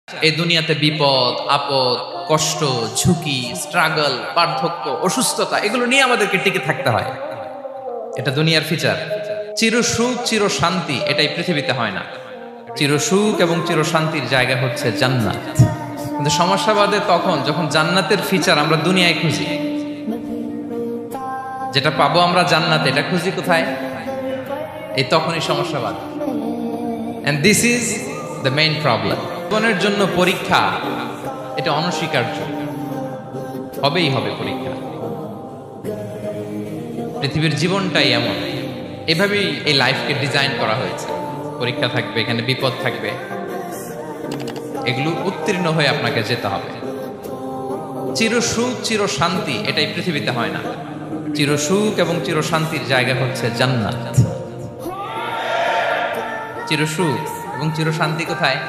এই দুনিয়াতে বিপদ আপদ কষ্ট ঝুঁকি স্ট্রাগল পার্থক্য অসুস্থতা এগুলো নিয়ে আমাদেরকে টিকে থাকতে হয়। এটা দুনিয়ার ফিচার। চির সুখ চির শান্তি এটাই পৃথিবীতে হয় না। চির সুখ এবং চির শান্তির জায়গা হচ্ছে জান্নাত। কিন্তু সমস্যা বাদে তখন যখন জান্নাতের ফিচার আমরা দুনিয়ায় খুঁজি, যেটা পাবো আমরা জান্নাতে এটা খুঁজি কোথায়? এই তখনই সমস্যা বাদ। And this is the main problem. জীবনের জন্য পরীক্ষা এটা অনস্বীকার্য, হবেই হবে পরীক্ষা। পৃথিবীর জীবনটাই এমন, এভাবেই এই লাইফকে ডিজাইন করা হয়েছে। পরীক্ষা থাকবে, এখানে বিপদ থাকবে, এগুলো উত্তীর্ণ হয়ে আপনাকে যেতে হবে। চির সুখ চির শান্তি এটাই পৃথিবীতে হয় না। চির সুখ এবং চির শান্তির জায়গা হচ্ছে জান্নাত। চির সুখ এবং চির শান্তি কোথায়?